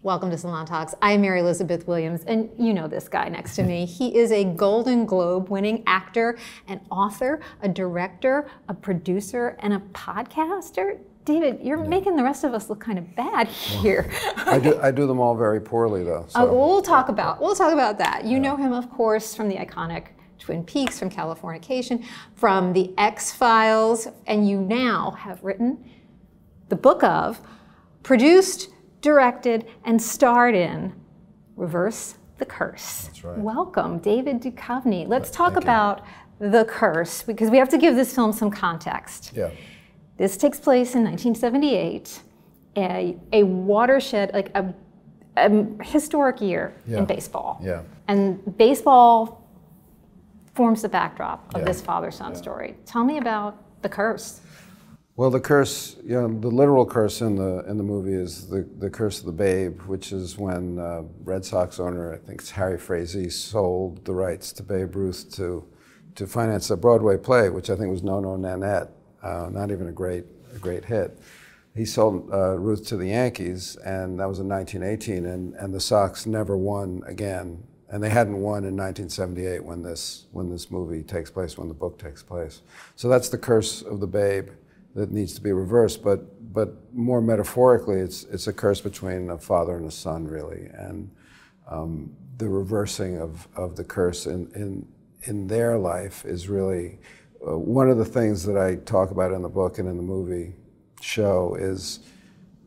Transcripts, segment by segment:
Welcome to Salon Talks. I'm Mary Elizabeth Williams, and you know this guy next to me. He is a Golden Globe winning actor, an author, a director, a producer, and a podcaster. David, you're making the rest of us look kind of bad here. I do them all very poorly, though. So. We'll talk about that. You know him, of course, from the iconic Twin Peaks, from Californication, from the X-Files, and you now have written the book of, produced, directed, and starred in Reverse the Curse. That's right. Welcome, David Duchovny. Let's talk about The Curse, because we have to give this film some context. Yeah. This takes place in 1978, a watershed, like a historic year in baseball. Yeah. And baseball forms the backdrop of this father-son story. Tell me about The Curse. Well, the curse, the literal curse in the movie is the curse of the Babe, which is when Red Sox owner, I think it's Harry Frazee, sold the rights to Babe Ruth to finance a Broadway play, which I think was No No Nanette, not even a great hit. He sold Ruth to the Yankees, and that was in 1918, and the Sox never won again, and they hadn't won in 1978 when this movie takes place, when the book takes place. So that's the curse of the Babe that needs to be reversed, but more metaphorically, it's a curse between a father and a son, really, and the reversing of the curse in their life is really one of the things that I talk about in the book and in the movie show is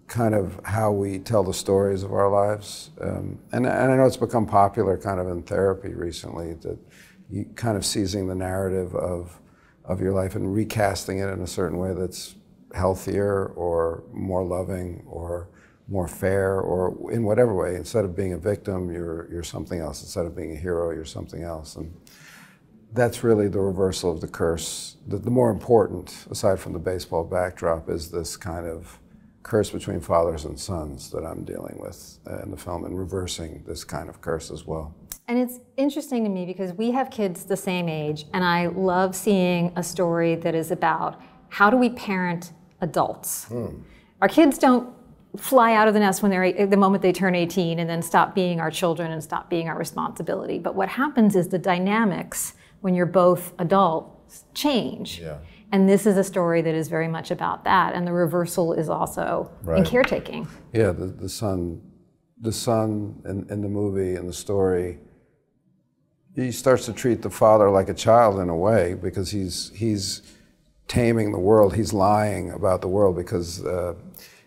kind of how we tell the stories of our lives, and I know it's become popular kind of in therapy recently, that you kind of seizing the narrative of your life and recasting it in a certain way that's healthier or more loving or more fair, or in whatever way. Instead of being a victim, you're something else. Instead of being a hero, you're something else. And that's really the reversal of the curse. The more important, aside from the baseball backdrop, is this kind of curse between fathers and sons that I'm dealing with in the film, and reversing this kind of curse as well. And it's interesting to me because we have kids the same age, and I love seeing a story that is about how do we parent adults. Our kids don't fly out of the nest when the moment they turn 18 and then stop being our children and stop being our responsibility. But what happens is the dynamics when you're both adults change. Yeah. And this is a story that is very much about that, and the reversal is also in caretaking. Yeah, the son in the movie, in the story, he starts to treat the father like a child in a way, because he's taming the world. He's lying about the world, because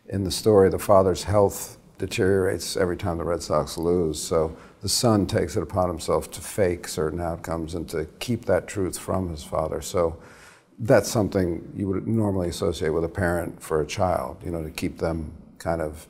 in the story the father's health deteriorates every time the Red Sox lose. So the son takes it upon himself to fake certain outcomes and to keep that truth from his father. So that's something you would normally associate with a parent for a child, to keep them kind of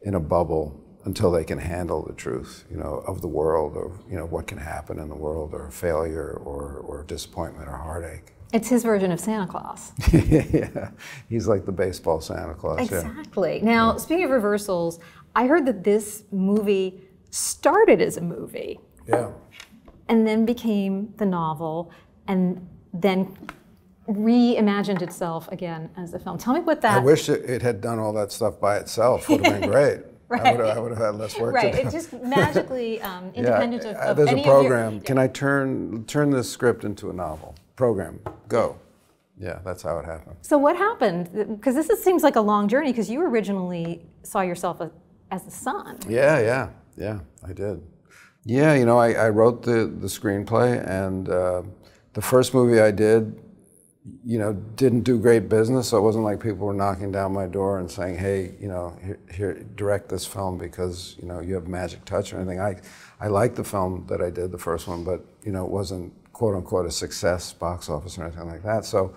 in a bubble until they can handle the truth, of the world, or what can happen in the world, or failure, or disappointment, or heartache. It's his version of Santa Claus. Yeah, he's like the baseball Santa Claus. Exactly. Now, speaking of reversals, I heard that this movie started as a movie. Yeah. And then became the novel, and then reimagined itself again as a film. Tell me what that... I wish it had done all that stuff by itself. Would have been great. Right. I would have had less work to do. Right, it just magically, independent of there's any a program. of your... Can I turn this script into a novel? Program, go. Yeah, that's how it happened. So what happened? Because this seems like a long journey, because you originally saw yourself as a son. Yeah, I did. Yeah, I wrote the screenplay, and the first movie I did, didn't do great business, so it wasn't like people were knocking down my door and saying, hey, here, direct this film because, you have magic touch or anything. I liked the film that I did, the first one, but, it wasn't quote unquote a success, box office or anything like that. So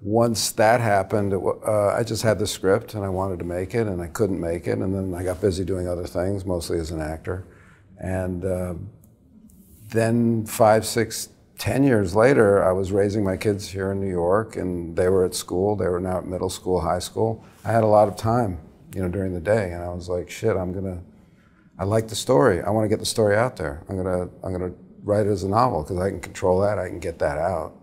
once that happened, I just had the script and I wanted to make it, and I couldn't make it, and then I got busy doing other things, mostly as an actor. And then 5, 6, 10 years later, I was raising my kids here in New York, and they were at school. They were now at middle school, high school. I had a lot of time, during the day, and I was like, shit, I like the story. I want to get the story out there. I'm gonna write it as a novel, because I can control that. I can get that out,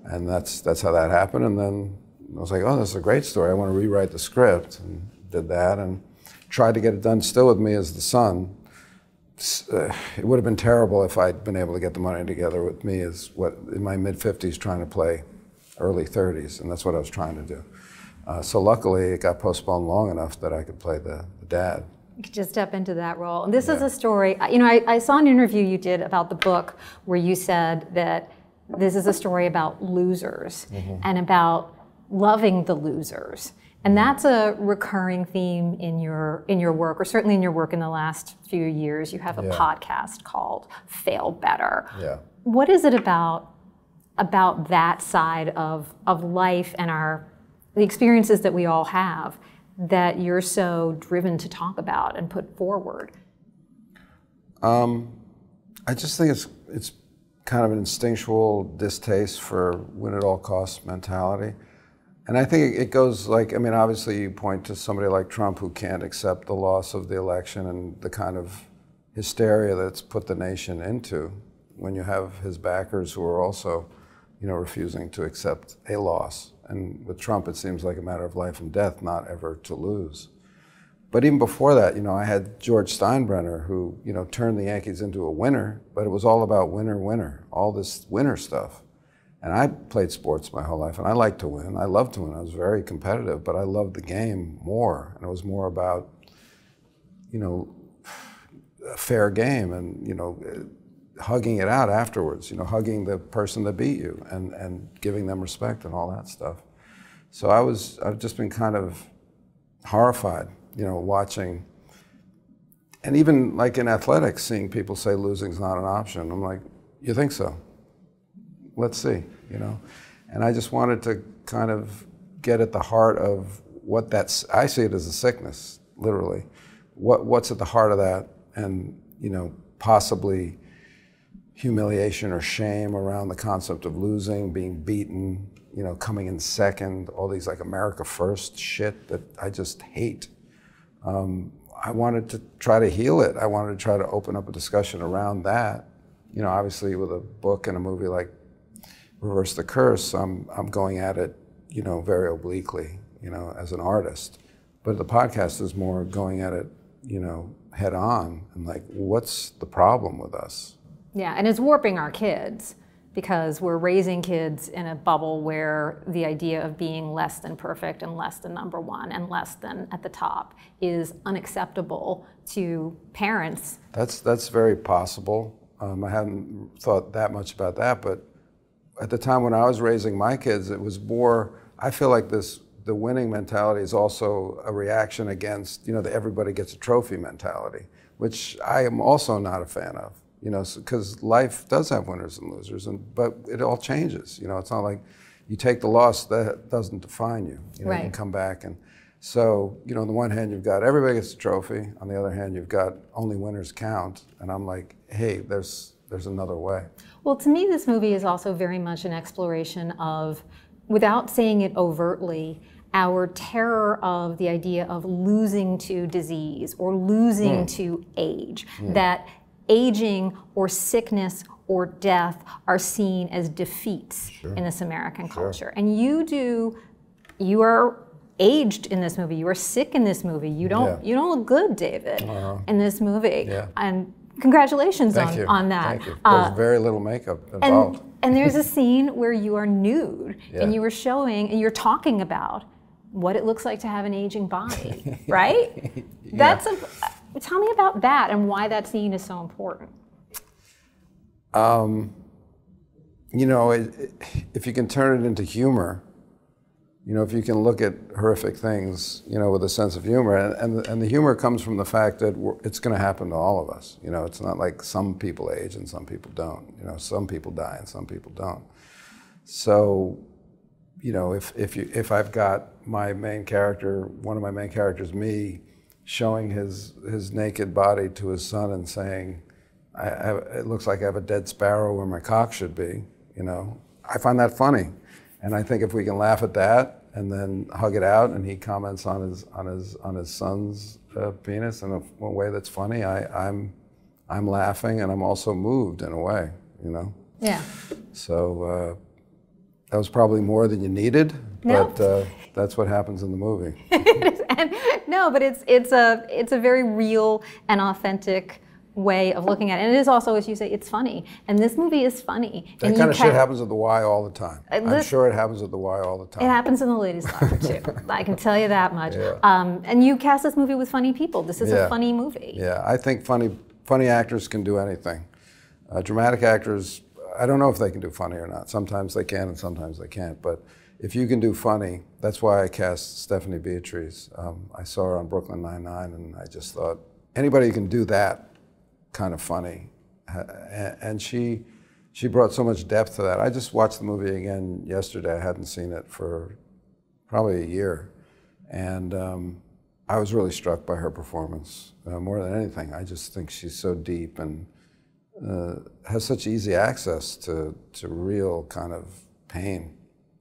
and that's how that happened. And then I was like, oh, this is a great story. I want to rewrite the script, and did that, and tried to get it done still with me as the son. It would have been terrible if I'd been able to get the money together with me as what in my mid-50s trying to play early 30s, and that's what I was trying to do. So luckily it got postponed long enough that I could play the dad. You could just step into that role. And this is a story, you know, I saw an interview you did about the book where you said that this is a story about losers and about loving the losers. And that's a recurring theme in your work, or certainly in your work in the last few years. You have a podcast called Fail Better. Yeah. What is it about that side of life and the experiences that we all have that you're so driven to talk about and put forward? I just think it's kind of an instinctual distaste for win-at-all-costs mentality. And I think it goes like, I mean, obviously you point to somebody like Trump who can't accept the loss of the election and the kind of hysteria that's put the nation into when you have his backers who are also, you know, refusing to accept a loss. And with Trump, it seems like a matter of life and death, not ever to lose. But even before that, you know, I had George Steinbrenner who, you know, turned the Yankees into a winner, but it was all about winner, winner, all this winner stuff. And I played sports my whole life, and I liked to win. I loved to win. I was very competitive, but I loved the game more. And it was more about, you know, a fair game and, you know, hugging it out afterwards, you know, hugging the person that beat you and giving them respect and all that stuff. So I've just been kind of horrified, you know, watching, and even like in athletics, seeing people say losing's not an option. I'm like, you think so? Let's see, you know. And I just wanted to kind of get at the heart of what I see it as a sickness, literally. What's at the heart of that, and, you know, possibly humiliation or shame around the concept of losing, being beaten, you know, coming in second, all these like America First shit that I just hate. I wanted to try to heal it. I wanted to try to open up a discussion around that. You know, obviously with a book and a movie like Reverse the Curse, I'm going at it, you know, very obliquely, you know, as an artist. But the podcast is more going at it, you know, head on and like, what's the problem with us? Yeah, and it's warping our kids because we're raising kids in a bubble where the idea of being less than perfect and less than number one and less than at the top is unacceptable to parents. That's very possible. I hadn't thought that much about that, but at the time when I was raising my kids, it was more, I feel like the winning mentality is also a reaction against, you know, the everybody gets a trophy mentality, which I am also not a fan of. You know, because life does have winners and losers, but it all changes. You know, it's not like you take the loss, that doesn't define you. You know, you can come back. And so, you know, on the one hand, you've got everybody gets a trophy. On the other hand, you've got only winners count. And I'm like, hey, there's another way. Well, to me, this movie is also very much an exploration of, without saying it overtly, our terror of the idea of losing to disease or losing to age. That aging or sickness or death are seen as defeats in this American culture. And you are aged in this movie, you are sick in this movie, you don't look good, David, in this movie. And congratulations on that. Thank you. There's very little makeup involved. And there's a scene where you are nude and you are showing and you're talking about what it looks like to have an aging body, right? Tell me about that and why that scene is so important. You know, if you can turn it into humor, you know, if you can look at horrific things, you know, with a sense of humor, and the humor comes from the fact that it's going to happen to all of us. You know, it's not like some people age and some people don't. You know, some people die and some people don't. So, you know, if I've got my main character, one of my main characters, me, showing his naked body to his son and saying, it looks like I have a dead sparrow where my cock should be, you know, I find that funny. And I think if we can laugh at that and then hug it out and he comments on his son's penis in a way that's funny, I'm laughing and I'm also moved in a way, you know? Yeah. So that was probably more than you needed, but that's what happens in the movie. And no, but it's a very real and authentic way of looking at it. And it is also, as you say, it's funny. And this movie is funny. That kind of shit happens at the Y all the time. I'm sure it happens at the Y all the time. It happens in the ladies' locker too. I can tell you that much. Yeah. And you cast this movie with funny people. This is a funny movie. Yeah, I think funny actors can do anything. Dramatic actors, I don't know if they can do funny or not. Sometimes they can and sometimes they can't. But if you can do funny, that's why I cast Stephanie Beatriz. I saw her on Brooklyn Nine-Nine, and I just thought, anybody who can do that kind of funny. And she brought so much depth to that. I just watched the movie again yesterday. I hadn't seen it for probably a year. And I was really struck by her performance, more than anything. I just think she's so deep and has such easy access to real kind of pain,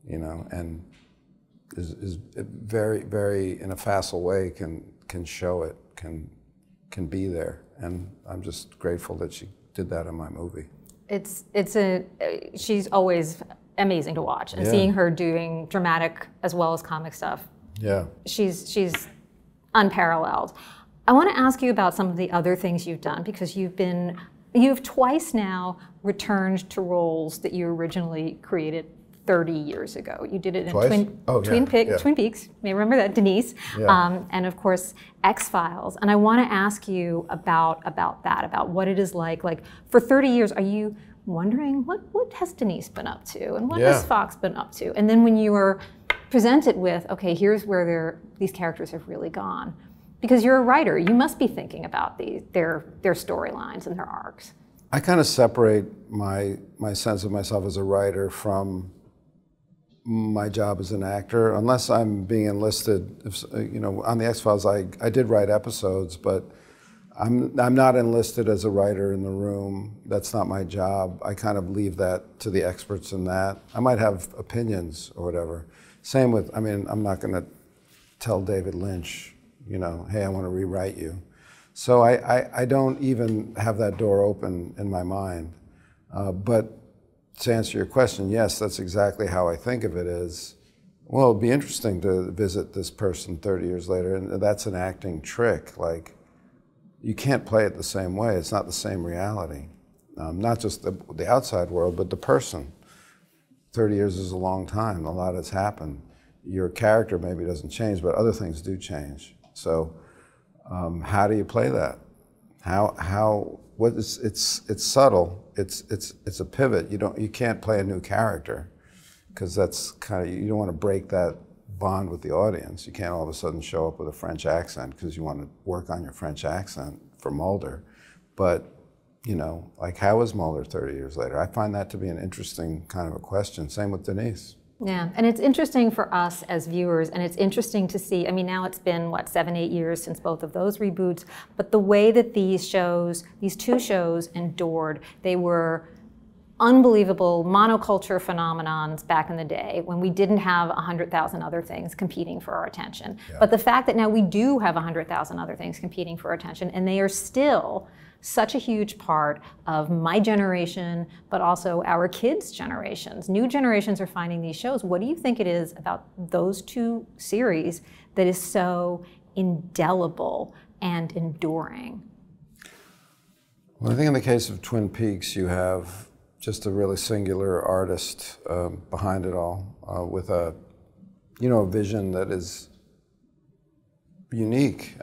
you know, and is very, very, in a facile way, can show it, can be there. And I'm just grateful that she did that in my movie. She's always amazing to watch, and seeing her doing dramatic as well as comic stuff. Yeah. She's unparalleled. I want to ask you about some of the other things you've done, because you've twice now returned to roles that you originally created 30 years ago. You did it in Twin Peaks, you may remember that, Denise, and of course X-Files. And I want to ask you about that, about what it is like for 30 years, are you wondering what has Denise been up to, and what has Fox been up to? And then when you are presented with, okay, here's where these characters have really gone, because you're a writer, you must be thinking about their storylines and their arcs. I kind of separate my sense of myself as a writer from my job as an actor, unless I'm being enlisted. On the X-Files, I did write episodes, but I'm not enlisted as a writer in the room. That's not my job. I kind of leave that to the experts in that. I might have opinions or whatever. Same with, I'm not going to tell David Lynch, hey, I want to rewrite you. So I don't even have that door open in my mind. But to answer your question, yes, that's exactly how I think of it is, well, it'd be interesting to visit this person 30 years later, and that's an acting trick. Like, you can't play it the same way. It's not the same reality. Not just the outside world, but the person. 30 years is a long time. A lot has happened. Your character maybe doesn't change, but other things do change. So how do you play that? It's subtle. It's a pivot. You can't play a new character, because that's kind of, you don't want to break that bond with the audience. You can't all of a sudden show up with a French accent because you want to work on your French accent for Mulder. But how is Mulder 30 years later? I find that to be an interesting kind of a question. Same with Denise. Yeah, and it's interesting for us as viewers, and it's interesting to see, now it's been, 7, 8 years since both of those reboots, but the way that these two shows endured, they were unbelievable monoculture phenomenons back in the day when we didn't have 100,000 other things competing for our attention. Yeah. But the fact that now we do have 100,000 other things competing for our attention, and they are still such a huge part of my generation, but also our kids' generations. New generations are finding these shows. What do you think it is about those two series that is so indelible and enduring? Well, I think in the case of Twin Peaks, you have just a really singular artist behind it all, with a vision that is unique.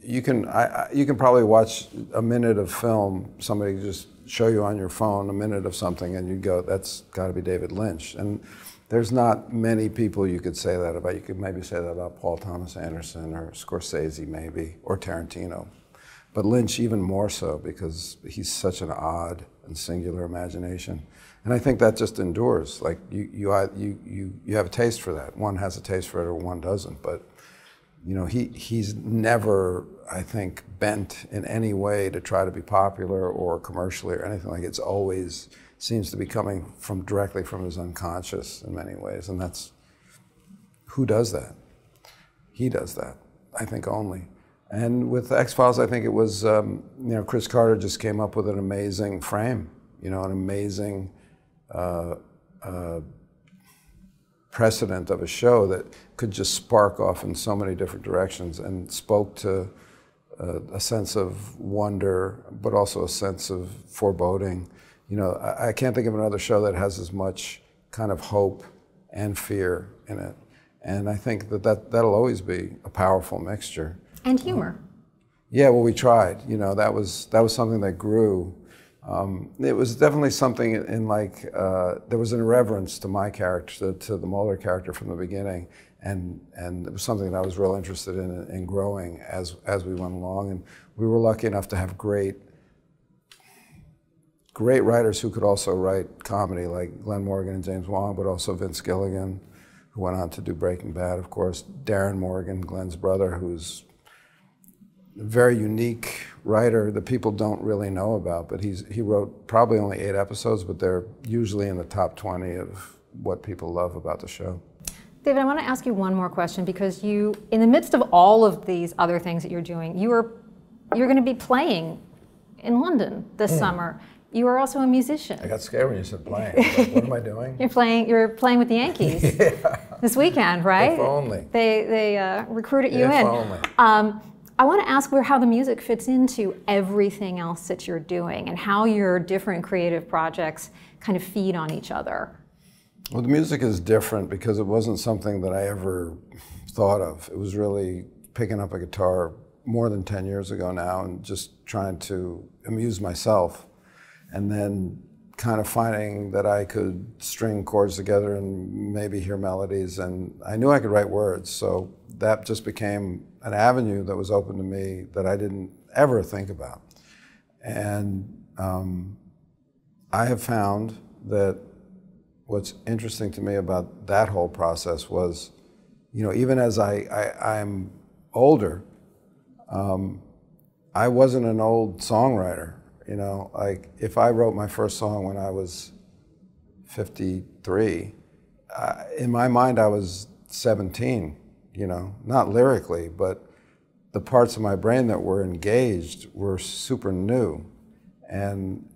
You can probably watch a minute of film, somebody just show you on your phone a minute of something, and you go, that's got to be David Lynch. And there's not many people you could say that about. You could maybe say that about Paul Thomas Anderson or Scorsese maybe, or Tarantino. But Lynch even more so, because he's such an odd and singular imagination. And I think that just endures. Like you have a taste for that. One has a taste for it or one doesn't. But he's never, I think, bent in any way to try to be popular or commercially or anything. Like, it's always seems to be coming directly from his unconscious in many ways. And that's, who does that? He does that, I think, only. And with X-Files, I think it was, Chris Carter just came up with an amazing frame, an amazing precedent of a show that could just spark off in so many different directions and spoke to a sense of wonder, but also a sense of foreboding. You know, I can't think of another show that has as much kind of hope and fear in it. And I think that'll always be a powerful mixture. And humor. Yeah, well, we tried. You know, that was something that grew. It was definitely something in like, there was an irreverence to my character, to the Mulder character from the beginning, and it was something that I was real interested in growing as we went along. And we were lucky enough to have great writers who could also write comedy, like Glenn Morgan and James Wong, but also Vince Gilligan, who went on to do Breaking Bad, of course. Darren Morgan, Glenn's brother, who's a very unique writer that people don't really know about, but he wrote probably only 8 episodes, but they're usually in the top 20 of what people love about the show. David, I want to ask you one more question, because you, in the midst of all of these other things that you're doing, you're going to be playing in London this summer. You are also a musician. I got scared when you said playing. Like, what am I doing? You're playing with the Yankees this weekend, right? If only. They recruited you in. If only. I want to ask how the music fits into everything else that you're doing and how your different creative projects kind of feed on each other. Well, the music is different because it wasn't something that I ever thought of. It was really picking up a guitar more than 10 years ago now and just trying to amuse myself, and then kind of finding that I could string chords together and maybe hear melodies, and I knew I could write words, so that just became an avenue that was open to me that I didn't ever think about. And I have found that what's interesting to me about that whole process was, you know, even as I'm older, I wasn't an old songwriter. You know, like if I wrote my first song when I was 53, in my mind I was 17, you know, not lyrically, but the parts of my brain that were engaged were super new. And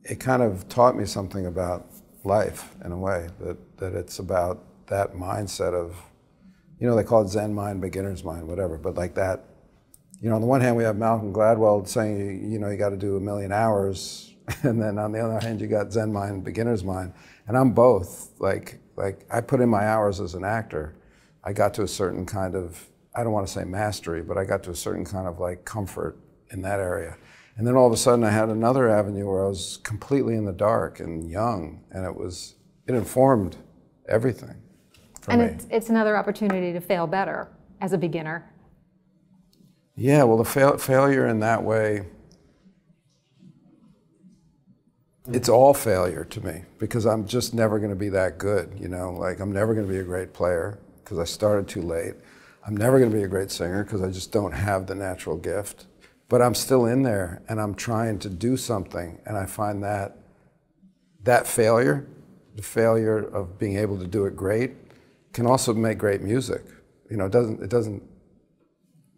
it kind of taught me something about life in a way, that it's about that mindset of, you know, they call it Zen mind, beginner's mind, whatever, but like that. You know, on the one hand, we have Malcolm Gladwell saying, you know, you got to do 1,000,000 hours, and then on the other hand, you got Zen mind, beginner's mind, and I'm both. Like I put in my hours as an actor. I got to a certain kind of, I don't want to say mastery, but I got to a certain kind of like comfort in that area. And then all of a sudden, I had another avenue where I was completely in the dark and young, and it informed everything for me. And it's another opportunity to fail better as a beginner. Yeah, well, the failure in that way, it's all failure to me, because I'm just never going to be that good, you know? Like, I'm never going to be a great player because I started too late. I'm never going to be a great singer because I just don't have the natural gift. But I'm still in there, and I'm trying to do something, and I find that failure, the failure of being able to do it great, can also make great music. You know, it doesn't,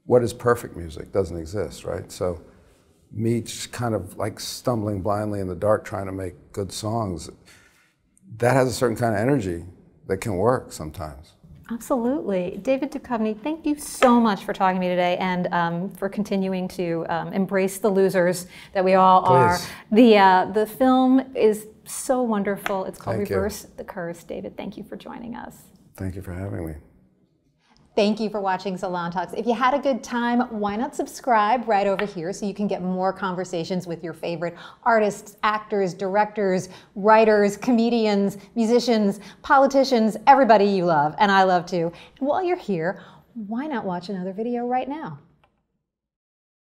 what is perfect music doesn't exist, right? So me just kind of like stumbling blindly in the dark trying to make good songs, that has a certain kind of energy that can work sometimes. Absolutely. David Duchovny, thank you so much for talking to me today, and for continuing to embrace the losers that we all are. The film is so wonderful. It's called Reverse the Curse. David, thank you for joining us. Thank you for having me. Thank you for watching Salon Talks. If you had a good time, why not subscribe right over here so you can get more conversations with your favorite artists, actors, directors, writers, comedians, musicians, politicians, everybody you love, and I love too. And while you're here, why not watch another video right now?